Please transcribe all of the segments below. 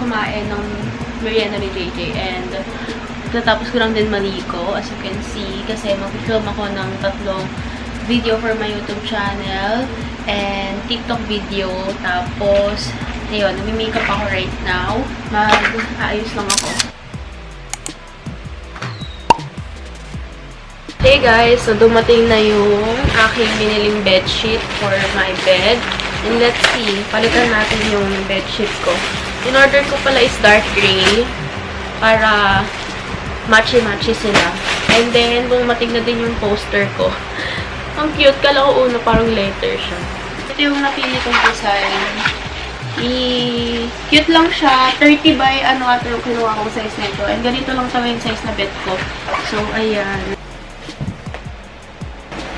kumain ng merienda ni JJ. And natapos ko lang din maligo, as you can see. Kasi mag-film ako ng 3 video for my YouTube channel and TikTok video. Tapos, ayun, nami-makeup ako right now. Mag-aayos lang ako. Hey guys, so dumating na yung aking biniling bedsheet for my bed. And let's see, palitan natin yung bedsheet ko. In order ko pala is dark gray para matchy-matchy sila. And then, dumating na din yung poster ko. Ang cute. Kala ko una parang letter siya. Ito yung napili kong design. Cute lang siya. 30 by ano ata yung kinuha kong size nito. And ganito lang tayo yung size na bed ko. So, ayan.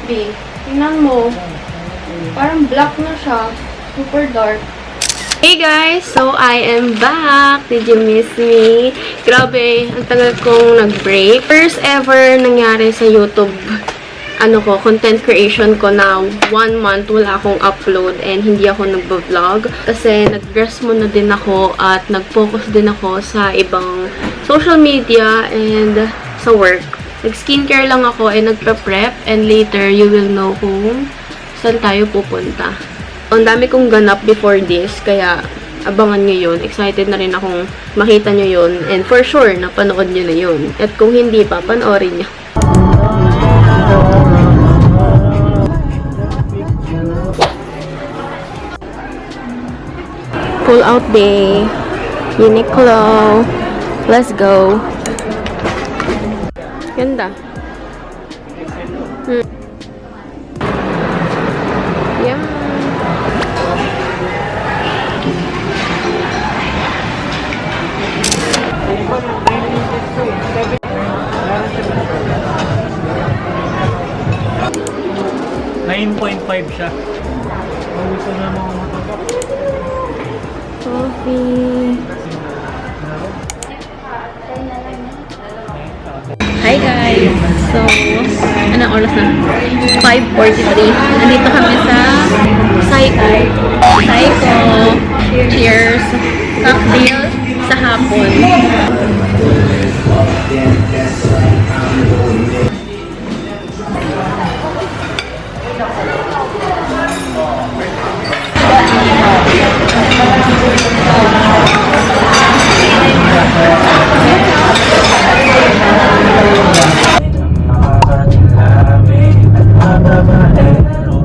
B, tingnan mo. Parang black na siya. Super dark. Hey guys! So, I am back. Did you miss me? Grabe, ang tagal kong nag-break. First ever nangyari sa YouTube, content creation ko na 1 month wala akong upload and hindi ako nagbo-vlog. Kasi nag-rest muna din ako at nag-focus din ako sa ibang social media and sa work. Nag-skincare lang ako and nagpa-prep and later you will know kung saan tayo pupunta. Ang dami kong ganap before this, kaya abangan nyo yun. Excited na rin akong makita nyo yun. And for sure, napanood nyo na yun. At kung hindi pa, panoorin nyo. Pull out day. Uniqlo. Let's go. Ganda. Yeah. 9.5 siya. Gusto na mga mataba. Coffee. Hi guys! So, anong oras na? 5:43. Nandito kami sa Psycho. Cheers! Cocktail sa hapon.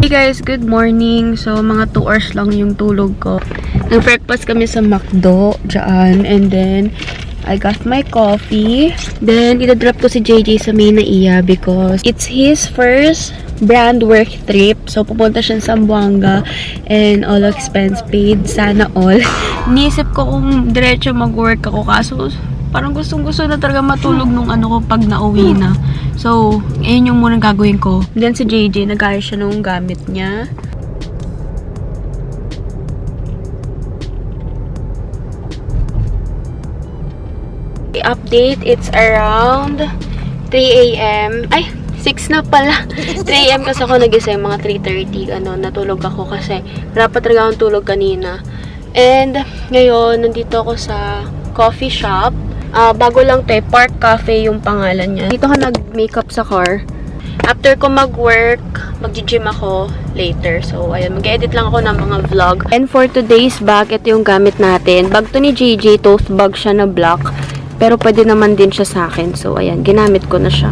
Hey guys, good morning. So, mga 2 hours lang yung tulog ko. Nag-breakfast kami sa McDo, dyan. And then, I got my coffee. Then, idadrop ko si JJ sa May Naiya because it's his first brand work trip. So, pupunta siya sa Zamboanga and all expense paid. Sana all. Niisip ko kung diretso mag-work ako kaso parang gustong-gusto na talaga matulog nung ko pag nauwi na. So, ayun yung muna gagawin ko. Then si JJ, nag-ayos siya nung gamit niya. The update, it's around 3 a.m. Ay, 6 na pala. 3 a.m. kasi ako nagising, mga 3:30, natulog ako kasi dapat talaga akong tulog kanina. And, ngayon, nandito ako sa coffee shop. Bago lang to, Park Cafe yung pangalan niya. Dito ka nag-makeup sa car. After ko mag-work, mag-gym ako later. So, ayun, mag-edit lang ako ng mga vlog. And for today's bag, ito yung gamit natin. Bag to ni JJ, tote bag siya na black. Pero pwede naman din siya sa akin. So, ayan, ginamit ko na siya.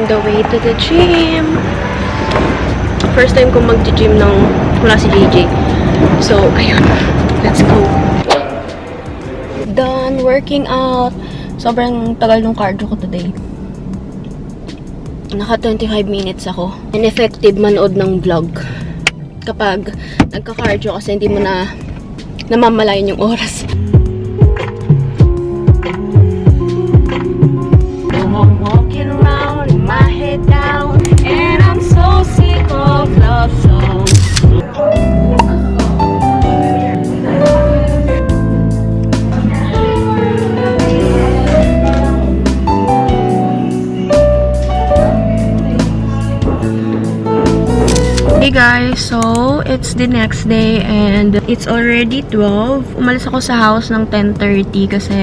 The way to the gym. First time ko mag-gym nang wala si JJ. So, ayun. Let's go. Done working out. Sobrang tagal ng cardio ko today. Naka 25 minutes ako. And effective manood ng vlog. Kapag nagka-cardio kasi hindi mo na namamalayan yung oras. Walking around, my head down, and I'm of love songs. Hey guys, so it's the next day and it's already 12. Umalis ako sa house ng 10:30 kasi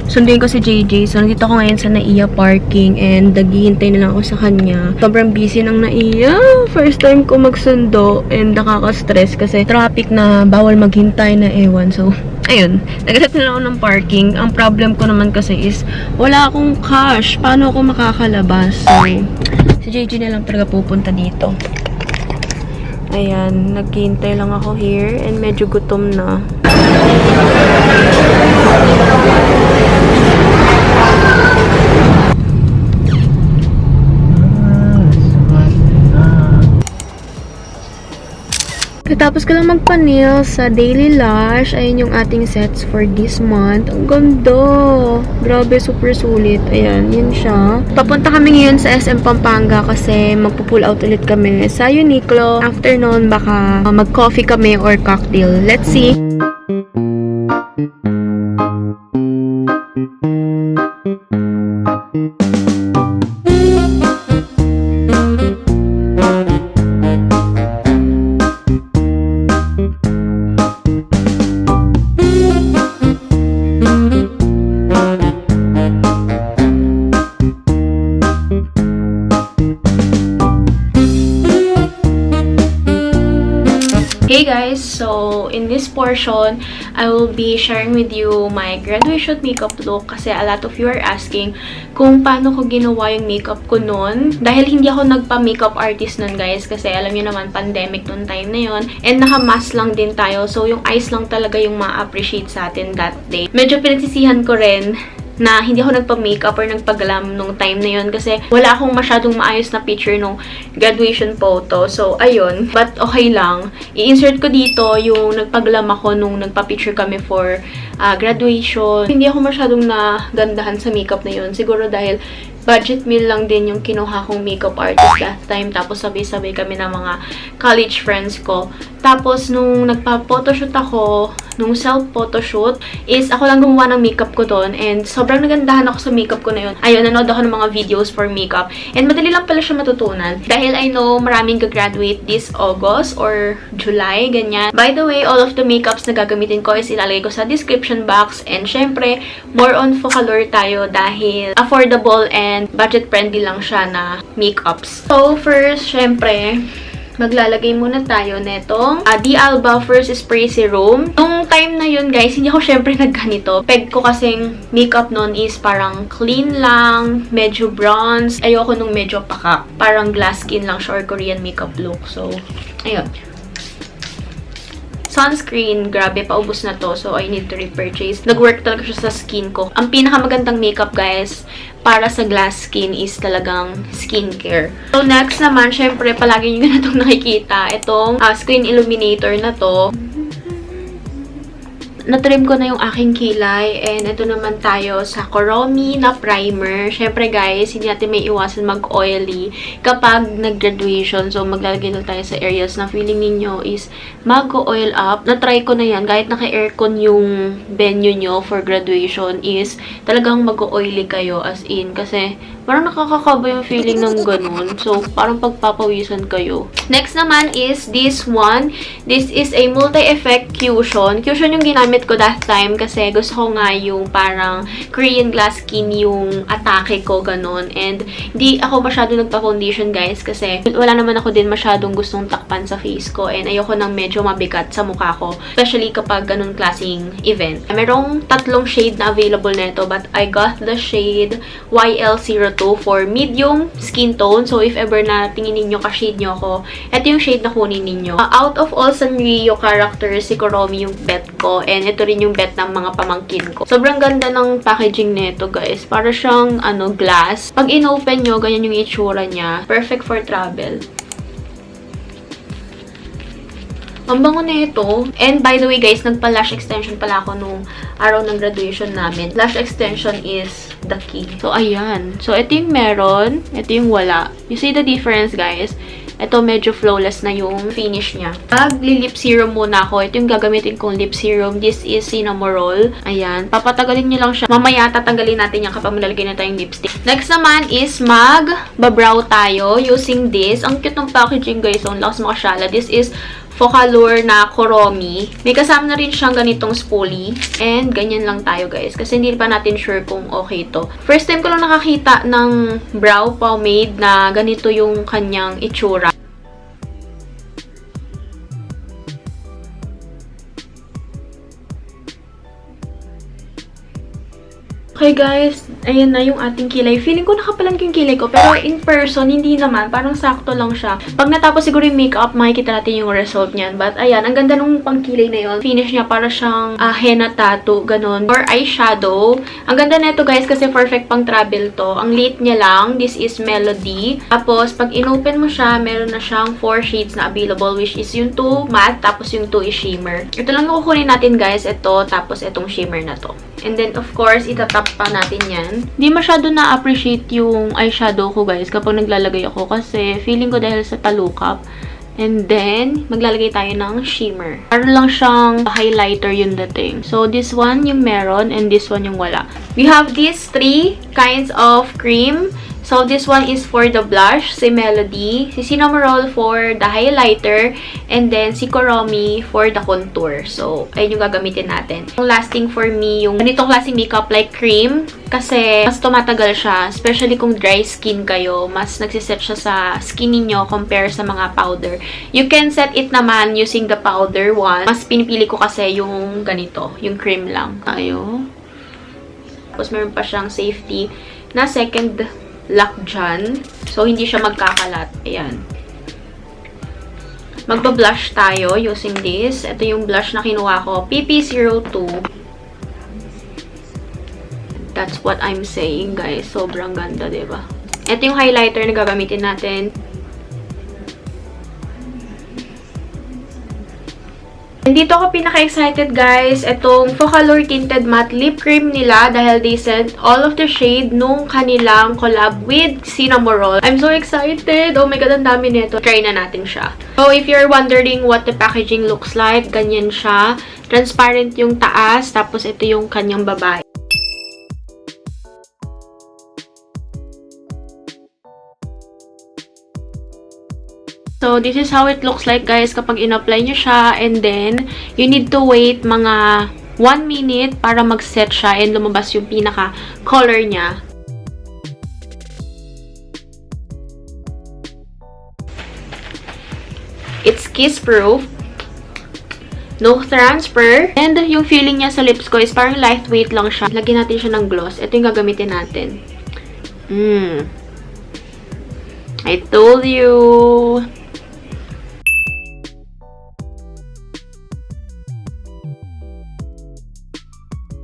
sunduin ko si JJ. So nandito ako ngayon sa Naiya parking and naghihintay na lang ako sa kanya. Sobrang busy ng Naiya. First time ko magsundo and nakaka-stress kasi traffic na bawal maghintay na ewan. So ayun, naghanap na lang ako ng parking. Ang problem ko naman kasi is wala akong cash. Paano ako makakalabas? So si JJ na lang talaga pupunta dito. Ayan, naghihintay lang ako here and medyo gutom na. Tapos ko lang magpa-nail sa Daily Lash. Ayan yung ating sets for this month. Ang ganda! Grabe, super sulit. Ayan, yun siya. Papunta kami ngayon sa SM Pampanga kasi magpo-pull out ulit kami sa Uniqlo. After nun, baka mag-coffee kami or cocktail. Let's see! Hey guys, so in this portion, I will be sharing with you my graduation makeup look kasi a lot of you are asking kung paano ko ginawa yung makeup ko noon. Dahil hindi ako nagpa-makeup artist nun guys kasi alam niyo naman pandemic noon time na yon and naka-mask lang din tayo so yung eyes lang talaga yung ma-appreciate sa atin that day. Medyo pinagsisihan ko rin na hindi ako nagpa-makeup or nagpa-glam nung time na yun kasi wala akong masyadong maayos na picture nung graduation photo. So, ayun. But, okay lang. I-insert ko dito yung nagpa-glam ako nung nagpa-picture kami for graduation. Hindi ako masyadong nagandahan sa makeup na yun. Siguro dahil budget meal lang din yung kinuha kong makeup artist that time. Tapos, sabay-sabay kami ng mga college friends ko. Tapos, nung nagpa-photoshoot ako, nung self-photoshoot, is ako lang gumawa ng makeup ko doon. And sobrang nagandahan ako sa makeup ko na yun. Ayun, nanood ako ng mga videos for makeup. And madali lang pala siya matutunan. Dahil I know maraming gagraduate this August or July, ganyan. By the way, all of the makeups na gagamitin ko is ilalagay ko sa description box. And syempre, more on Focalure tayo dahil affordable and budget-friendly lang siya na makeups. So, first, syempre, maglalagay muna tayo netong The Alba First Spray Serum. Nung time na yun, guys, hindi ako syempre nagganito. Peg ko kasing makeup nun is parang clean lang, medyo bronze. Ayoko nung medyo pakak. Parang glass skin lang siya or Korean makeup look. So, ayun. Sunscreen, grabe, paubos na to. So, I need to repurchase. Nag-work talaga siya sa skin ko. Ang pinakamagandang makeup, guys, para sa glass skin is talagang skincare. So, next naman, syempre, palagi nyo na itong nakikita. Itong screen illuminator na to. Natrim ko na yung aking kilay. And ito naman tayo sa Kuromi na primer. Syempre guys, hindi natin may iwasan mag-oily kapag nag-graduation. So, maglalagay na tayo sa areas na feeling ninyo is mag-oil up. Na-try ko na yan. Kahit naka-aircon yung venue nyo for graduation is talagang mag-oily kayo as in. Kasi parang nakakakaba yung feeling ng ganun. So, parang pagpapawisan kayo. Next naman is this one. This is a multi-effect cushion. Cushion yung ginamit ko that time kasi gusto ko nga yung parang Korean glass skin yung atake ko, ganun. And di ako masyado nagpa-foundation, guys, kasi wala naman ako din masyadong gustong takpan sa face ko and ayoko nang medyo mabigat sa mukha ko, especially kapag ganun klaseng event. Merong 3 shade na available neto but I got the shade YL02 for medium skin tone. So, if ever na tingin ninyo ka-shade nyo ako, ito yung shade na kunin ninyo. Out of all Sanrio characters, si Kuromi yung bet ko and ito rin yung bet ng mga pamangkin ko. Sobrang ganda ng packaging nito, guys. Para siyang, glass. Pag in-open nyo, ganyan yung itsura niya. Perfect for travel. Ang bango na ito. And by the way, guys, nagpa-lash extension pala ako nung araw ng graduation namin. Lash extension is the key. So, ayan. So, ito yung meron. Ito yung wala. You see the difference, guys? ito medyo flawless na yung finish niya. Magli-lip serum muna ako. Ito yung gagamitin kong lip serum. This is Cinnamoroll. Ayan. Papatagalin nyo lang siya. Mamaya tatanggalin natin yan kapag malalagay na tayong lipstick. Next naman is mag-brow tayo using this. Ang cute ng packaging guys. So, ang lakas makasyala. This is Focallure na Kuromi. May kasama na rin siyang ganitong spoolie. And ganyan lang tayo guys. Kasi hindi pa natin sure kung okay to. First time ko lang nakakita ng brow pomade na ganito yung kanyang itsura. Okay guys, ayan na yung ating kilay. Feeling ko nakapalan ko yung kilay ko, pero in person, hindi naman. Parang sakto lang siya. Pag natapos siguro yung makeup, makikita natin yung result niyan. But ayan, ang ganda nung pangkilay na yun. Finish niya para siyang henna tattoo, ganun. Or eyeshadow. Ang ganda na ito guys, kasi perfect pang travel to. Ang liit niya lang, this is Melody. Tapos, pag inopen mo siya, meron na siyang 4 shades na available, which is yung 2 matte, tapos yung 2 is shimmer. Ito lang yung kukunin natin guys, ito, tapos itong shimmer na to. And then, of course, itatap pa natin yan. Di masyado na-appreciate yung eyeshadow ko, guys, kapag naglalagay ako. Kasi, feeling ko dahil sa talukap. And then, maglalagay tayo ng shimmer. Para lang siyang highlighter yung dating. So, this one yung meron, and this one yung wala. We have these 3 kinds of cream. So, this one is for the blush, si Melody, si Cinnamoroll for the highlighter, and then si Kuromi for the contour. So, ayun yung gagamitin natin. Yung lasting for me, yung ganitong klaseng makeup like cream, kasi mas tumatagal siya, especially kung dry skin kayo, mas nagsiset siya sa skin niyo compare sa mga powder. You can set it naman using the powder one. Mas pinipili ko kasi yung ganito, yung cream lang. Tayo. Tapos meron pa siyang safety na second lock dyan. So, hindi siya magkakalat. Ayan. Magba-blush tayo using this. Ito yung blush na kinuha ko. PP02. That's what I'm saying, guys. Sobrang ganda, diba? Ito yung highlighter na gagamitin natin. Dito ako pinaka-excited guys, itong Focallure Tinted Matte Lip Cream nila dahil they sent all of the shade nung kanilang collab with Cinnamoroll. I'm so excited! Oh my god, ang dami nito. Try na natin siya. So, if you're wondering what the packaging looks like, ganyan siya. Transparent yung taas, tapos ito yung kanyang baba. So, this is how it looks like, guys, kapag in-apply nyo siya. And then, you need to wait mga 1 minute para mag-set siya and lumabas yung pinaka-color niya. It's kiss-proof. No transfer. And yung feeling niya sa lips ko is parang lightweight lang siya. Lagyan natin siya ng gloss. Ito yung gagamitin natin. I told you.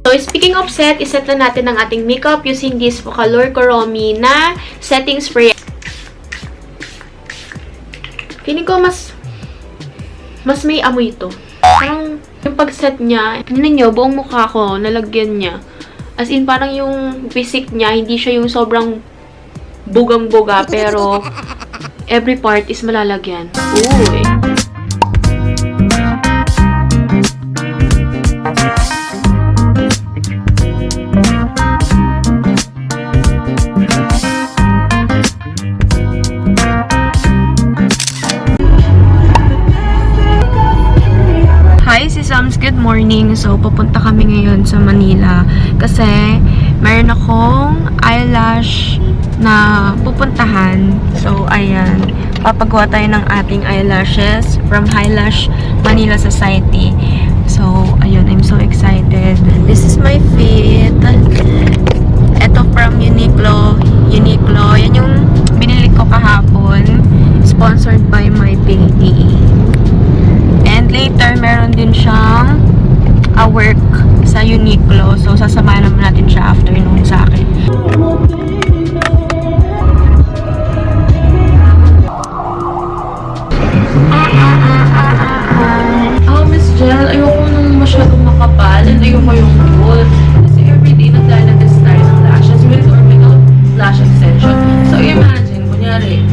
So, speaking of set, iset na natin ang ating makeup using this Focallure Kuromi na setting spray. Feeling ko mas may amoy ito. Parang yung pag-set niya, tignan nyo, buong mukha ko, nalagyan niya. As in, parang yung basic niya, hindi siya yung sobrang bugang-buga, pero every part is malalagyan. Uy! Hi, si Sams. Good morning. So, papunta kami ngayon sa Manila kasi meron akong eyelash na pupuntahan. So, ayan. Papagawa tayo ng ating eyelashes from Eyelash Manila Society. So, ayun. I'm so excited. This is my fit. Ito from Uniqlo. Yan yung binili ko kahapon. Sponsored by my baby. And later, meron din siyang work sa Uniqlo. So, sasamahan naman natin siya afternoon sa akin. Miss Jel, ayoko nung masyadong makapal. And ayoko yung gold. Kasi everyday naglalagay tayo ng lashes with or without lash extension. So, imagine, kunyari,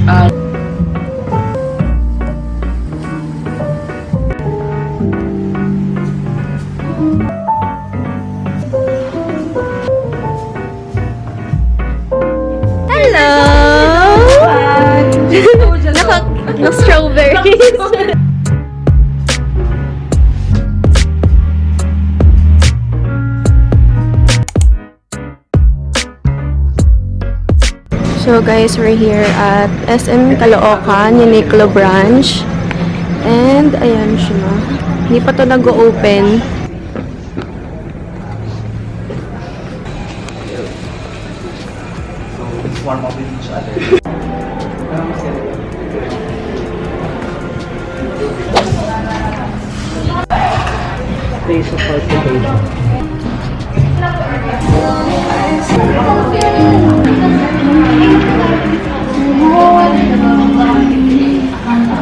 So guys, we're here at SM Caloocan, Uniqlo branch. And ayan siya. Hindi pa to nag-open. Warm up with each other. Place of cultivation.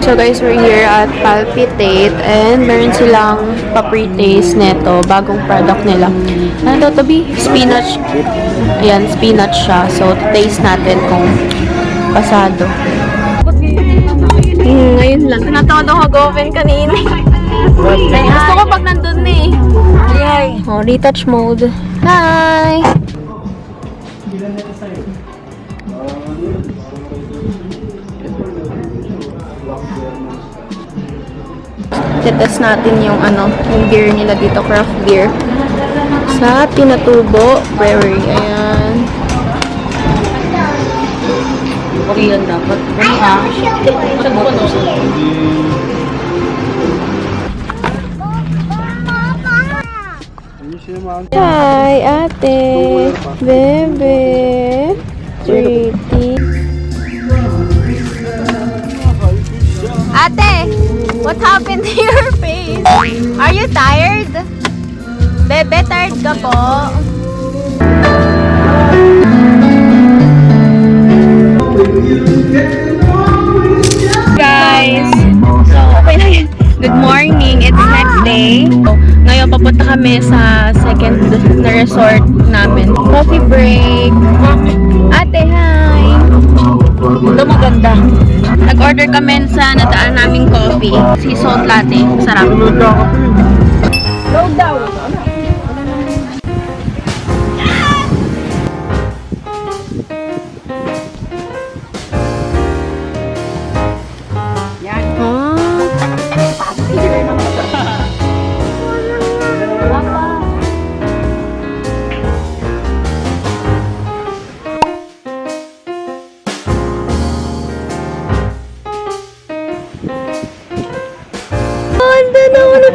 So guys, we're here at Palpitate and meron silang pa-pre-taste neto, bagong product nila. Ano to be? Spinach. Ayan, spinach siya. So, taste natin kung pasado. Ngayon lang. Tinatawad ako mag-open kanina. Gusto ko pag nandun na eh. Yay! Oh, retouch mode. Hi! Test natin yung yung beer nila dito, craft beer. Sa Pinatubo Brewery. Ayan. Korean dapat. Hi, ate. Bebe. Pretty. Ate, what happened to your face? Are you tired? Bebe, tired ka po? Guys, so okay na yun. Good morning, it's next day. So, ngayon papunta kami sa second na resort namin. Coffee break. Ate, hi! Ito maganda. Nag-order kami sa nadaan naming coffee. Sea salt latte. Sarap. Load down.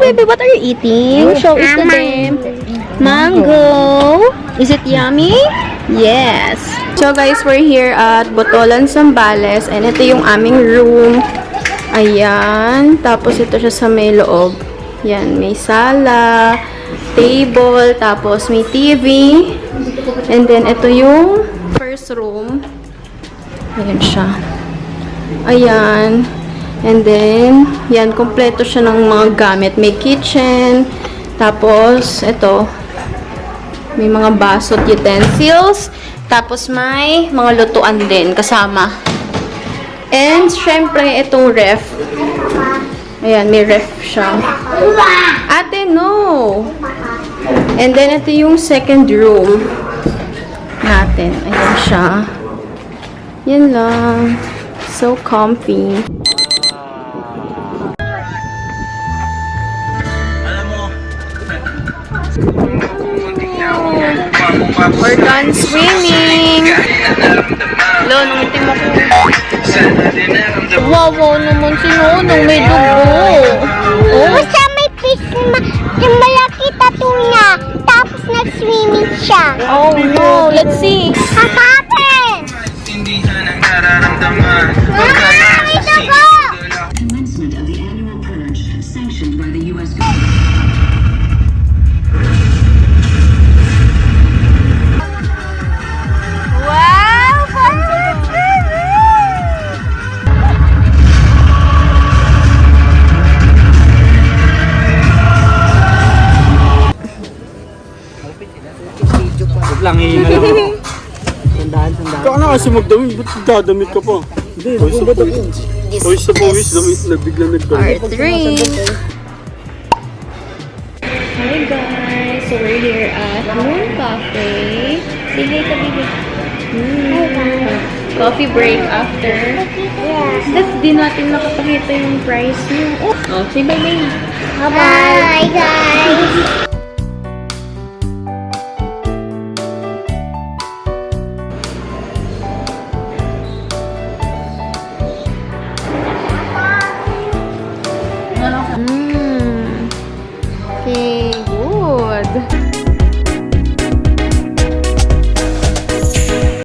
Baby, what are you eating? Show it to them. Mango. Is it yummy? Yes. So guys, we're here at Botolan, Zambales. And ito yung aming room. Ayan. Tapos ito siya sa may loob. Yan. May sala, table, tapos may TV. And then ito yung first room. Ayan siya. Ayan. And then, yan, kompleto siya ng mga gamit. May kitchen, tapos, ito, may mga baso at utensils, tapos may mga lutuan din kasama. And, syempre, itong ref. Ayan, may ref siya. Ate, no! And then, ito yung second room natin. Ayan siya. Yan lang. So comfy. We're done swimming. Lo, nangitim ako. Wow, naman si Nonong, may dugo. Oh. Basta may fish na yung malaki tattoo niya. Tapos nag-swimming siya. Oh no, let's see. Kakapin! Mama, may dugo! Commencement of the annual purge sanctioned by the U.S. Wow! Fireworks, baby! Wait lang, hihinga lang ako. Sandaan. Ikaw na kasi magdamit, ba't dadamit ka pa? Hindi, pawis sa pawis, biglang nagdamit. Part 3. Hi guys, so we're here at Moon Cafe. Say hi ka, baby. Coffee break after. That's di natin nakapakita yung price niyo. Oh, say bye-bye. Bye, guys! Okay, good.